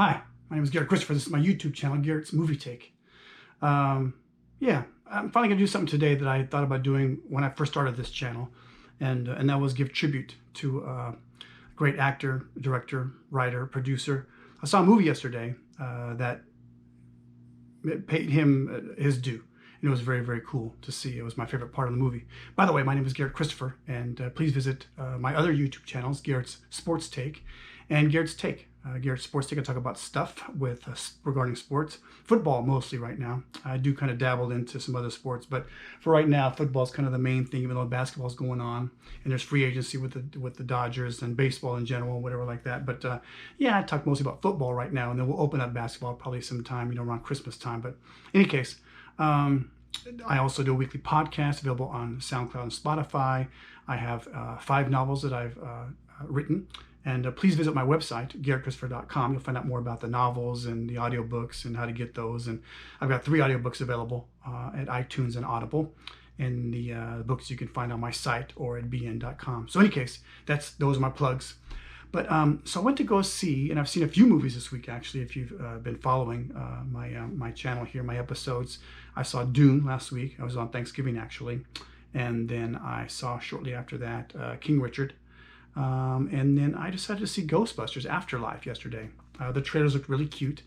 Hi, my name is Garrett Christopher. This is my YouTube channel, Garrett's Movie Take. Yeah, I'm finally going to do something today that I thought about doing when I first started this channel, and that was give tribute to a great actor, director, writer, producer. I saw a movie yesterday that paid him his due, and it was very, very cool to see. It was my favorite part of the movie. By the way, my name is Garrett Christopher, and please visit my other YouTube channels, Garrett's Sports Take and Garrett's Take. Garrett's Sports Take, I talk about stuff with regarding sports, football mostly right now. I do kind of dabble into some other sports, but for right now, football is kind of the main thing, even though basketball is going on, and there's free agency with the Dodgers and baseball in general, whatever like that. But yeah, I talk mostly about football right now, and then we'll open up basketball probably sometime, around Christmas time. But in any case, I also do a weekly podcast available on SoundCloud and Spotify. I have 5 novels that I've written. And please visit my website, GarrettChristopher.com. You'll find out more about the novels and the audiobooks and how to get those. And I've got 3 audiobooks available at iTunes and Audible. And the books you can find on my site or at bn.com. So in any case, those are my plugs. But so I went to go see, and I've seen a few movies this week actually, if you've been following my channel here, my episodes. I saw Dune last week. I was on Thanksgiving actually. And then I saw shortly after that King Richard. And then I decided to see Ghostbusters-Afterlife yesterday. The trailers looked really cute,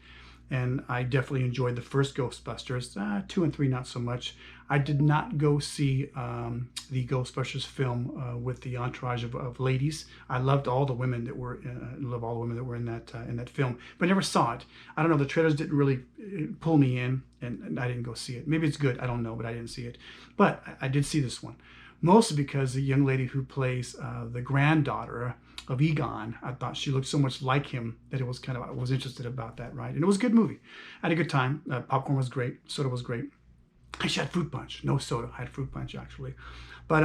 and I definitely enjoyed the first Ghostbusters. 2 and 3 not so much. I did not go see the Ghostbusters film with the entourage of ladies. I loved all the women that were in that film, but never saw it. I don't know. The trailers didn't really pull me in, and I didn't go see it. Maybe it's good. I don't know, but I didn't see it. But I did see this one. Mostly because the young lady who plays the granddaughter of Egon, I thought she looked so much like him that it was I was interested about that, right? And it was a good movie. I had a good time. Popcorn was great. Soda was great. I actually had fruit punch. No soda. I had fruit punch actually. But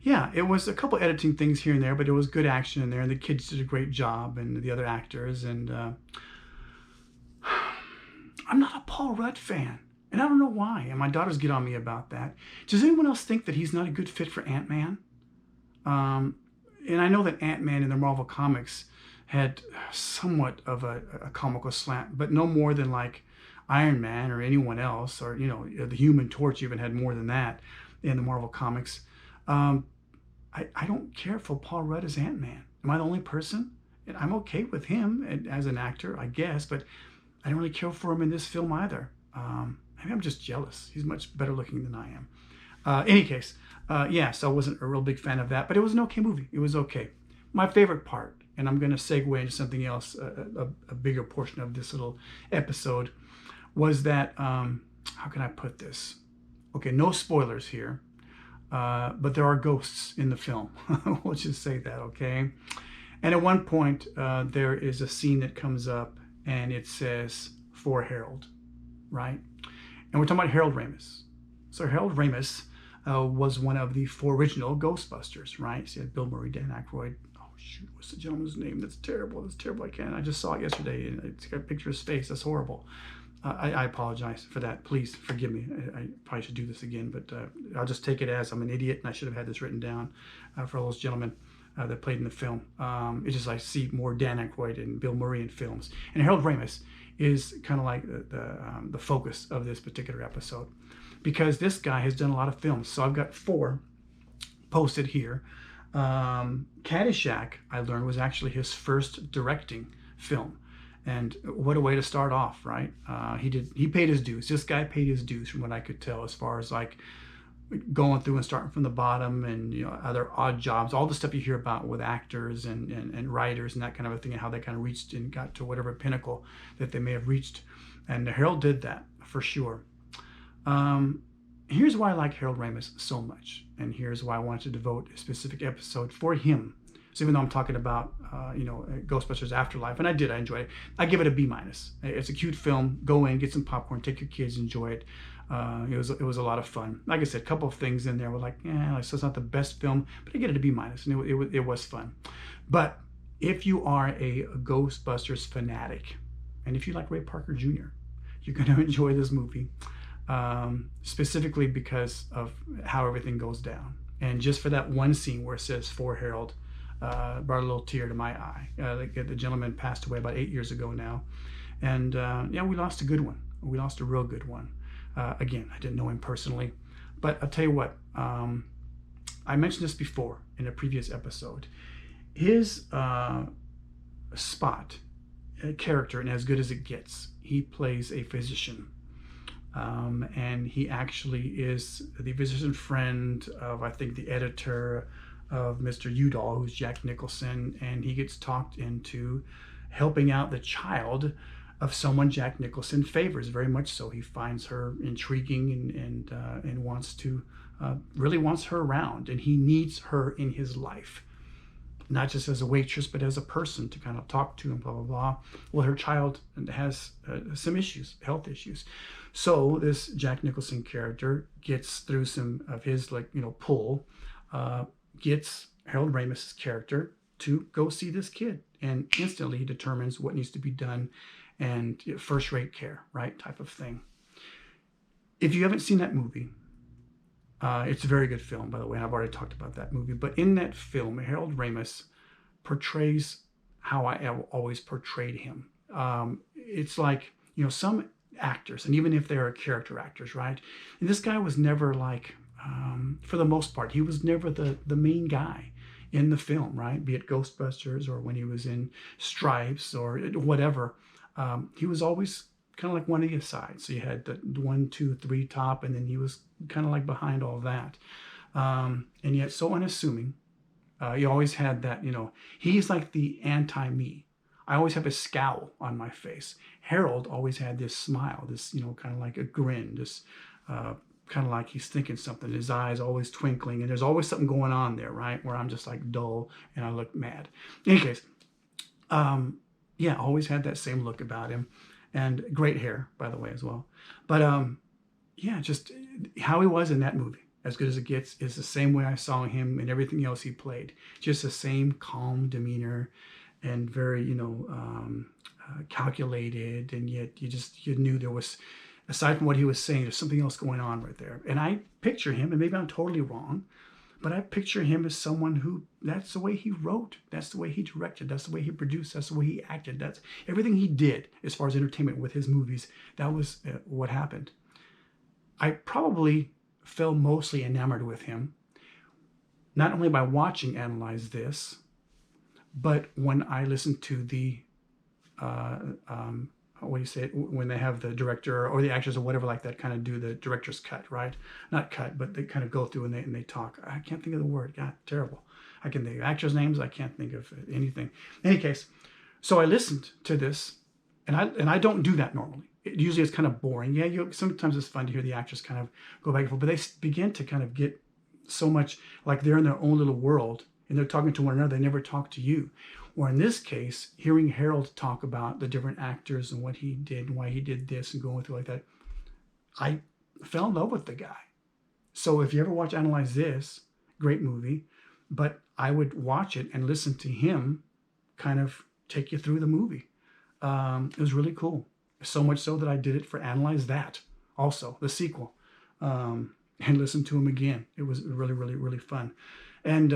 yeah, it was a couple editing things here and there, but it was good action in there, and the kids did a great job, and the other actors. And I'm not a Paul Rudd fan. And I don't know why, and my daughters get on me about that. Does anyone else think that he's not a good fit for Ant-Man? And I know that Ant-Man in the Marvel Comics had somewhat of a comical slant, but no more than like Iron Man or anyone else, or the Human Torch even had more than that in the Marvel Comics. I don't care for Paul Rudd as Ant-Man. Am I the only person? And I'm okay with him as an actor, I guess, but I don't really care for him in this film either. Maybe I'm just jealous. He's much better looking than I am. Any case, yeah, so I wasn't a real big fan of that, but it was an okay movie. It was okay. My favorite part, and I'm going to segue into something else, a bigger portion of this little episode, was that, how can I put this? Okay, no spoilers here, but there are ghosts in the film. We'll just say that, okay? And at one point, there is a scene that comes up, and it says, "For Harold," right? And we're talking about Harold Ramis. So Harold Ramis was one of the 4 original Ghostbusters, right? So you had Bill Murray, Dan Aykroyd. Oh, shoot, what's the gentleman's name? That's terrible. That's terrible. I just saw it yesterday, and it's got a picture of his face. That's horrible. I apologize for that. Please forgive me. I probably should do this again, but I'll just take it as I'm an idiot, and I should have had this written down for all those gentlemen that played in the film. It's just I see more Dan Aykroyd and Bill Murray in films. And Harold Ramis is kind of like the focus of this particular episode, because this guy has done a lot of films. So I've got 4 posted here. Caddyshack, I learned, was actually his first directing film, and what a way to start off, right? He paid his dues. This guy paid his dues, from what I could tell, as far as like going through and starting from the bottom, and other odd jobs, all the stuff you hear about with actors and writers and that kind of a thing, and how they kind of reached and got to whatever pinnacle that they may have reached. And Harold did that for sure. Here's why I like Harold Ramis so much, and here's why I wanted to devote a specific episode for him. So even though I'm talking about Ghostbusters-Afterlife, and I enjoyed it, I give it a B-. It's a cute film. Go in, get some popcorn, take your kids, enjoy it. It was a lot of fun. Like I said, a couple of things in there were like, so it's not the best film, but I get it a B-, and it was fun. But if you are a Ghostbusters fanatic, and if you like Ray Parker Jr., you're going to enjoy this movie, specifically because of how everything goes down. And just for that one scene where it says "For Harold," brought a little tear to my eye. The gentleman passed away about 8 years ago now. And yeah, we lost a good one. We lost a real good one. Again, I didn't know him personally. But I'll tell you what, I mentioned this before in a previous episode. His spot, character, and As Good as It Gets, he plays a physician. And he actually is the physician friend of, I think, the editor of Mr. Udall, who's Jack Nicholson, and he gets talked into helping out the child of someone Jack Nicholson favors very much so. He finds her intriguing and wants to really wants her around, and he needs her in his life, not just as a waitress, but as a person to kind of talk to and blah, blah, blah. Well, her child has some issues, health issues. So this Jack Nicholson character gets through some of his, pull, gets Harold Ramis's character to go see this kid. And instantly he determines what needs to be done and first-rate care, right, type of thing. If you haven't seen that movie, it's a very good film, by the way. I've already talked about that movie. But in that film, Harold Ramis portrays how I have always portrayed him. It's like, some actors, and even if they're character actors, right? And this guy was never like, for the most part, he was never the main guy in the film, right? Be it Ghostbusters or when he was in Stripes or whatever. He was always kind of like one of the sides. So you had the 1, 2, 3 top, and then he was kind of like behind all that. And yet so unassuming. He always had that, he's like the anti-me. I always have a scowl on my face. Harold always had this smile, this, kind of like a grin, this kind of like he's thinking something. His eyes always twinkling, and there's always something going on there, right? Where I'm just like dull and I look mad. In any case, yeah, always had that same look about him, and great hair, by the way, as well. But yeah, just how he was in that movie, As Good as It Gets, is the same way I saw him and everything else he played. Just the same calm demeanor and very, calculated, and yet you knew there was, aside from what he was saying, there's something else going on right there. And I picture him, and maybe I'm totally wrong, but I picture him as someone who, that's the way he wrote, that's the way he directed, that's the way he produced, that's the way he acted, that's everything he did as far as entertainment with his movies. That was what happened. I probably fell mostly enamored with him, not only by watching Analyze This, but when I listened to the what do you say, when they have the director or the actors or whatever like that kind of do the director's cut, right? Not cut, but they kind of go through and they talk. I can't think of the word. God, terrible. I can think of actors' names. I can't think of anything. In any case, so I listened to this, and I don't do that normally. Usually it's kind of boring. Yeah, sometimes it's fun to hear the actors kind of go back and forth, but they begin to kind of get so much like they're in their own little world and they're talking to one another. They never talk to you. Or in this case, hearing Harold talk about the different actors and what he did and why he did this and going through like that, I fell in love with the guy. So if you ever watch Analyze This, great movie, but I would watch it and listen to him kind of take you through the movie. It was really cool. So much so that I did it for Analyze That also, the sequel, and listen to him again. It was really, really, really fun. And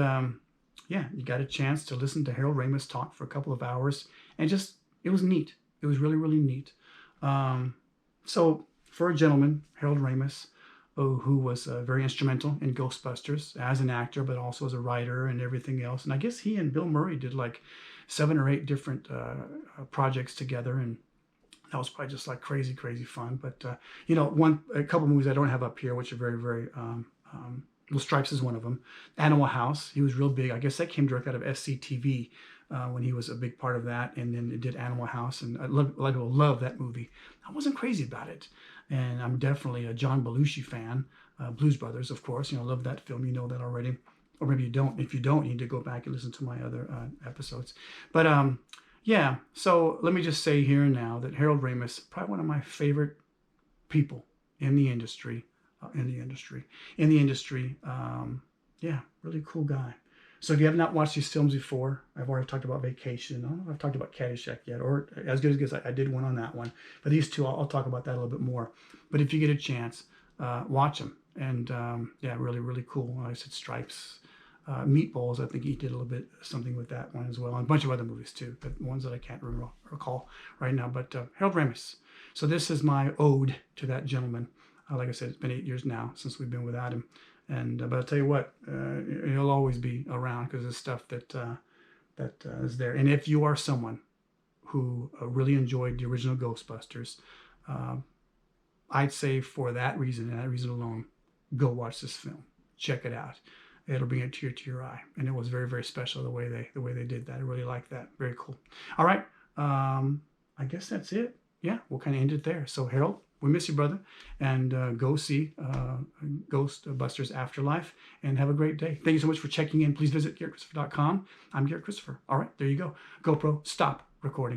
yeah, you got a chance to listen to Harold Ramis talk for a couple of hours, and it was neat. It was really, really neat. So for a gentleman, Harold Ramis, who was very instrumental in Ghostbusters as an actor, but also as a writer and everything else. And I guess he and Bill Murray did like 7 or 8 different projects together, and that was probably just like crazy, crazy fun. But a couple movies I don't have up here, which are very, very well, Stripes is one of them. Animal House, he was real big. I guess that came direct out of SCTV when he was a big part of that. And then it did Animal House, and a lot of people love that movie. I wasn't crazy about it. And I'm definitely a John Belushi fan. Blues Brothers, of course. Love that film. You know that already. Or maybe you don't. If you don't, you need to go back and listen to my other episodes. But yeah, so let me just say here and now that Harold Ramis, probably one of my favorite people in the industry. Yeah, really cool guy. So if you have not watched these films before, I've already talked about Vacation. I don't know if I've talked about Caddyshack yet, or As Good as It Gets, I did one on that one. But these two, I'll talk about that a little bit more. But if you get a chance, watch them. And yeah, really, really cool. I said Stripes. Meatballs, I think he did a little bit something with that one as well, and a bunch of other movies too, but ones that I can't recall right now. But Harold Ramis. So this is my ode to that gentleman. Like I said, it's been 8 years now since we've been without him, and but I'll tell you what, he'll always be around because there's stuff that is there. And if you are someone who really enjoyed the original Ghostbusters, I'd say for that reason and that reason alone, go watch this film. Check it out. It'll bring a tear to your eye, and it was very, very special the way they did that. I really like that. Very cool. All right, I guess that's it. Yeah, we'll kind of end it there. So Harold, we miss you, brother, and go see Ghostbusters-Afterlife, and have a great day. Thank you so much for checking in. Please visit GaretChristopher.com. I'm Garrett Christopher. All right, there you go. GoPro, stop recording.